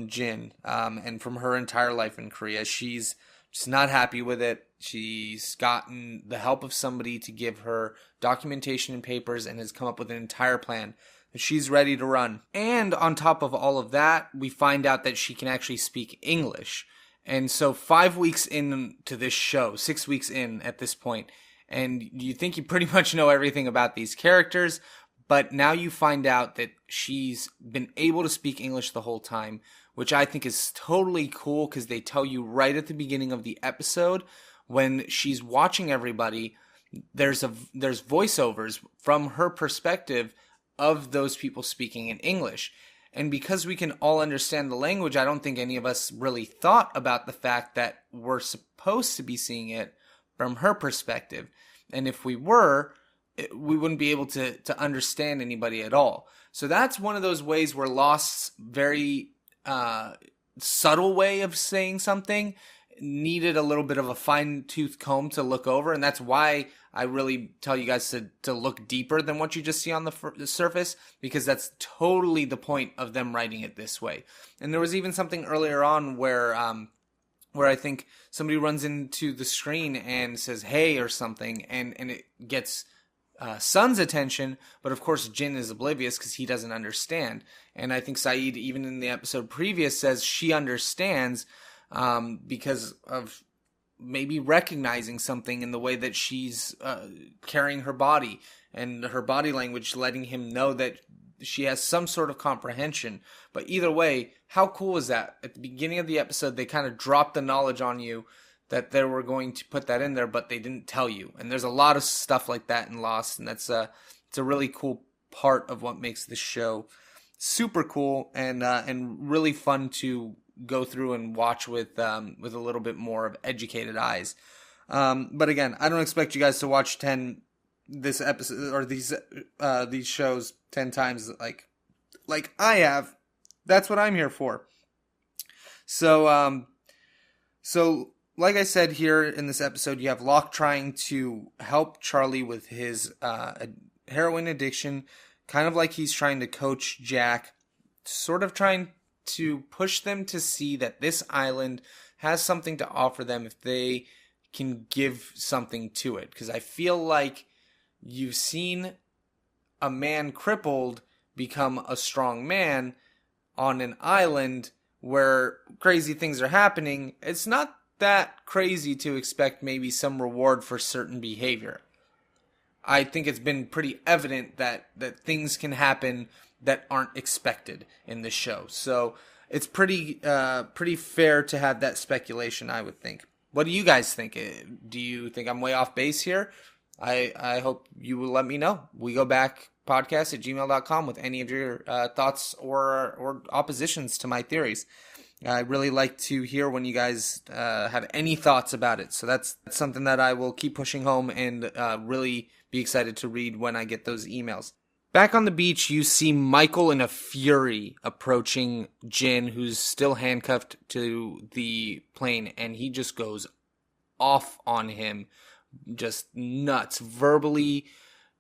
Jin, and from her entire life in Korea. She's just not happy with it. She's gotten the help of somebody to give her documentation and papers, and has come up with an entire plan. She's ready to run. And on top of all of that, we find out that she can actually speak English. And so 5 weeks into this show, 6 weeks in at this point, and you think you pretty much know everything about these characters, but now you find out that she's been able to speak English the whole time, which I think is totally cool, because they tell you right at the beginning of the episode, when she's watching everybody, there's voiceovers from her perspective of those people speaking in English. And because we can all understand the language, I don't think any of us really thought about the fact that we're supposed to be seeing it from her perspective. And if we were, we wouldn't be able to understand anybody at all. So that's one of those ways where Lost's very subtle way of saying something needed a little bit of a fine-tooth comb to look over, and that's why I really tell you guys to look deeper than what you just see on the surface, because that's totally the point of them writing it this way. And there was even something earlier on where I think somebody runs into the screen and says "hey" or something, and it gets Sun's attention, but of course Jin is oblivious because he doesn't understand. And I think Saeed, even in the episode previous, says she understands because of maybe recognizing something in the way that she's carrying her body, and her body language letting him know that she has some sort of comprehension. But either way, how cool is that? At the beginning of the episode, they kind of dropped the knowledge on you that they were going to put that in there, but they didn't tell you. And there's a lot of stuff like that in Lost, and it's a really cool part of what makes this show super cool and really fun to go through and watch with a little bit more of educated eyes. But again, I don't expect you guys to watch this episode or these shows 10 times like I have. That's what I'm here for. So like I said, here in this episode, you have Locke trying to help Charlie with his heroin addiction, kind of like he's trying to coach Jack, sort of trying to push them to see that this island has something to offer them if they can give something to it. Because I feel like you've seen a man crippled become a strong man on an island where crazy things are happening. It's not that crazy to expect maybe some reward for certain behavior. I think it's been pretty evident that things can happen that aren't expected in this show. So it's pretty fair to have that speculation, I would think. What do you guys think? Do you think I'm way off base here? I hope you will let me know. We go back podcast@gmail.com with any of your thoughts or oppositions to my theories. I really like to hear when you guys have any thoughts about it. So that's something that I will keep pushing home and really be excited to read when I get those emails. Back on the beach, you see Michael in a fury approaching Jin, who's still handcuffed to the plane, and he just goes off on him, just nuts, verbally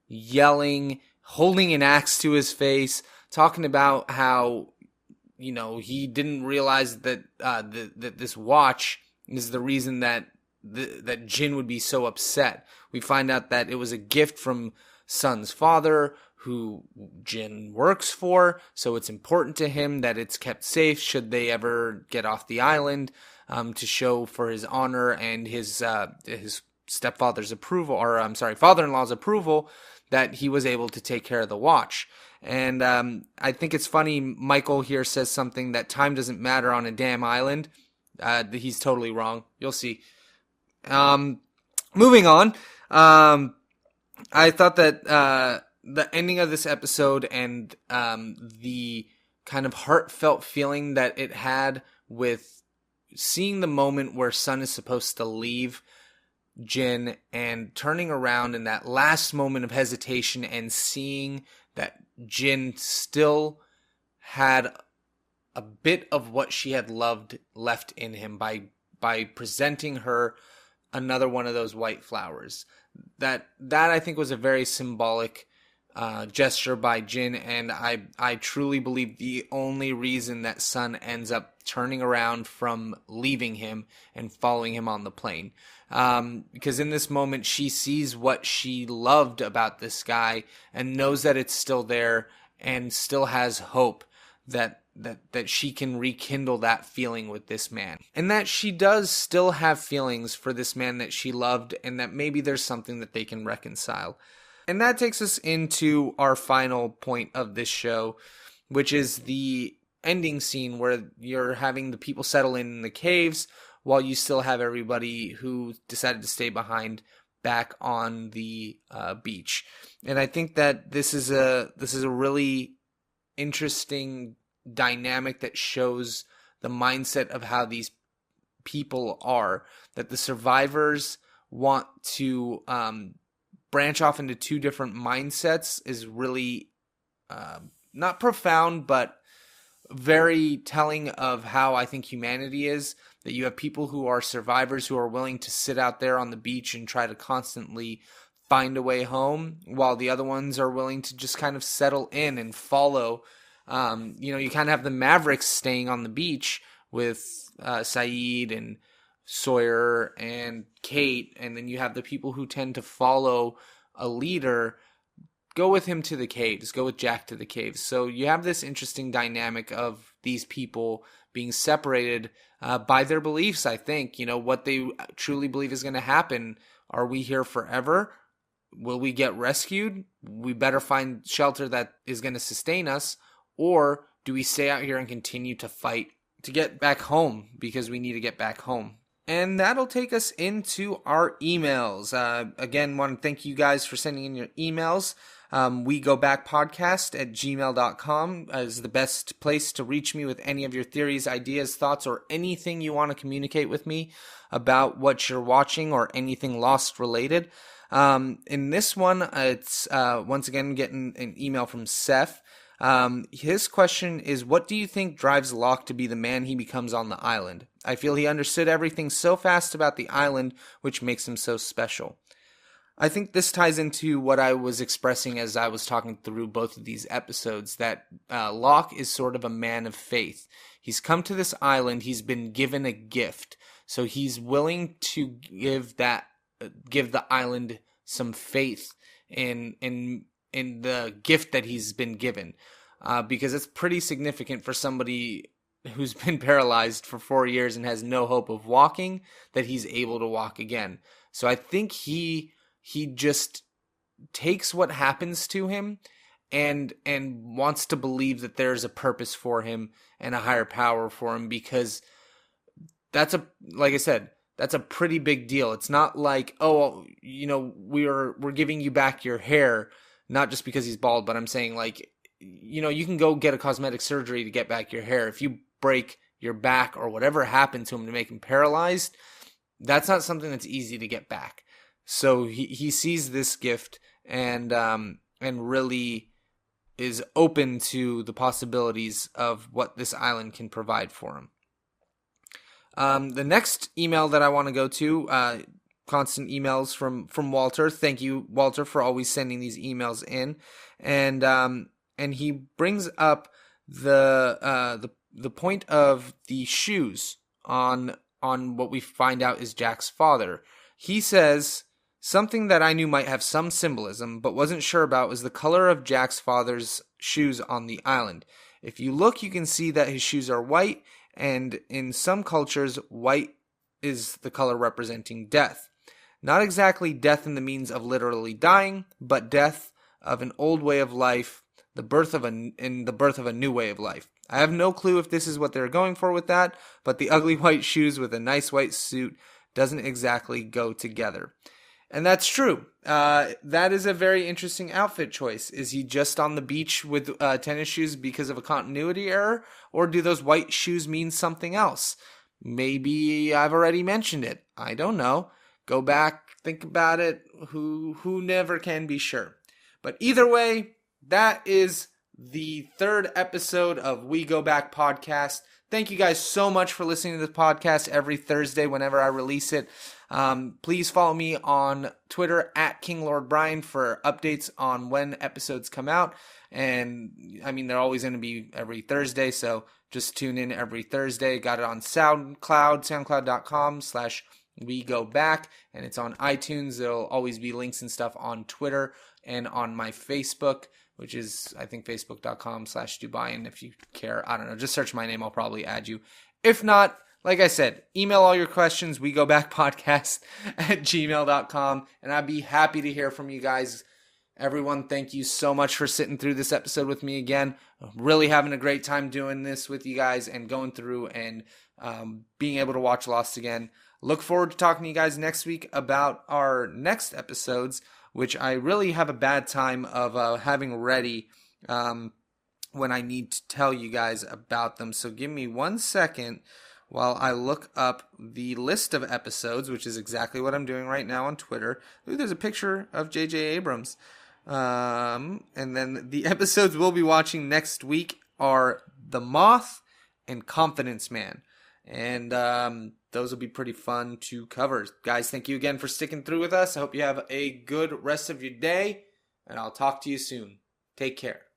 yelling, holding an axe to his face, talking about how, he didn't realize that that this watch is the reason that that Jin would be so upset. We find out that it was a gift from Sun's father, who Jin works for, so it's important to him that it's kept safe should they ever get off the island, to show for his honor and his stepfather's approval, or I'm sorry, father-in-law's approval, that he was able to take care of the watch. And I think it's funny, Michael here says something that time doesn't matter on a damn island. He's totally wrong. You'll see. Moving on. I thought that the ending of this episode and the kind of heartfelt feeling that it had with seeing the moment where Sun is supposed to leave Jin and turning around in that last moment of hesitation and seeing that Jin still had a bit of what she had loved left in him by presenting her another one of those white flowers. That I think was a very symbolic gesture by Jin, and I truly believe the only reason that Sun ends up turning around from leaving him and following him on the plane. Because in this moment, she sees what she loved about this guy and knows that it's still there and still has hope that she can rekindle that feeling with this man. And that she does still have feelings for this man that she loved, and that maybe there's something that they can reconcile. And that takes us into our final point of this show, which is the ending scene where you're having the people settle in the caves while you still have everybody who decided to stay behind back on the beach. And I think that this is a really interesting dynamic that shows the mindset of how these people are, that the survivors want to branch off into two different mindsets is really not profound, but very telling of how I think humanity is. That you have people who are survivors who are willing to sit out there on the beach and try to constantly find a way home, while the other ones are willing to just kind of settle in and follow. You kind of have the Mavericks staying on the beach with Saeed and Sawyer and Kate, and then you have the people who tend to follow a leader, go with him to the caves, go with Jack to the caves. So you have this interesting dynamic of these people being separated by their beliefs, I think. What they truly believe is going to happen. Are we here forever? Will we get rescued? We better find shelter that is going to sustain us. Or do we stay out here and continue to fight to get back home because we need to get back home? And that'll take us into our emails. Again, want to thank you guys for sending in your emails. WeGoBackPodcast@gmail.com is the best place to reach me with any of your theories, ideas, thoughts, or anything you want to communicate with me about what you're watching or anything Lost related. In this one, it's once again getting an email from Seth. His question is, what do you think drives Locke to be the man he becomes on the island? I feel he understood everything so fast about the island, which makes him so special. I think this ties into what I was expressing as I was talking through both of these episodes, that Locke is sort of a man of faith. He's come to this island, he's been given a gift, so he's willing to give the island some faith in the gift that he's been given, because it's pretty significant for somebody who's been paralyzed for 4 years and has no hope of walking, that he's able to walk again. So I think he just takes what happens to him and wants to believe that there's a purpose for him and a higher power for him, because like I said, that's a pretty big deal. It's not like, we're giving you back your hair, not just because he's bald, but I'm saying, like, you can go get a cosmetic surgery to get back your hair. If you break your back or whatever happened to him to make him paralyzed, that's not something that's easy to get back. So he sees this gift and really is open to the possibilities of what this island can provide for him. The next email that I want to go to, constant emails from Walter. Thank you, Walter, for always sending these emails in. And he brings up the point of the shoes on what we find out is Jack's father. He says, something that I knew might have some symbolism, but wasn't sure about, was the color of Jack's father's shoes on the island. If you look, you can see that his shoes are white, and in some cultures, white is the color representing death. Not exactly death in the means of literally dying, but death of an old way of life, the birth of a new way of life. I have no clue if this is what they're going for with that, but the ugly white shoes with a nice white suit doesn't exactly go together. And that's true. That is a very interesting outfit choice. Is he just on the beach with tennis shoes because of a continuity error? Or do those white shoes mean something else? Maybe I've already mentioned it. I don't know. Go back, think about it. Who never can be sure. But either way, that is the third episode of We Go Back podcast. Thank you guys so much for listening to this podcast every Thursday whenever I release it. Please follow me on Twitter at KingLordBryan for updates on when episodes come out. And I mean, they're always going to be every Thursday, so just tune in every Thursday. Got it on SoundCloud, soundcloud.com/WeGoBack, and it's on iTunes. There'll always be links and stuff on Twitter and on my Facebook, which is, I think, facebook.com/Dubai. And if you care, I don't know, just search my name. I'll probably add you. If not, like I said, email all your questions, wegobackpodcast@gmail.com, and I'd be happy to hear from you guys. Everyone, thank you so much for sitting through this episode with me again. Really having a great time doing this with you guys and going through and being able to watch Lost again. Look forward to talking to you guys next week about our next episodes, which I really have a bad time of having ready when I need to tell you guys about them. So give me 1 second while I look up the list of episodes, which is exactly what I'm doing right now on Twitter. Ooh, there's a picture of J.J. Abrams. And then the episodes we'll be watching next week are The Moth and Confidence Man. And those will be pretty fun to cover. Guys, thank you again for sticking through with us. I hope you have a good rest of your day, and I'll talk to you soon. Take care.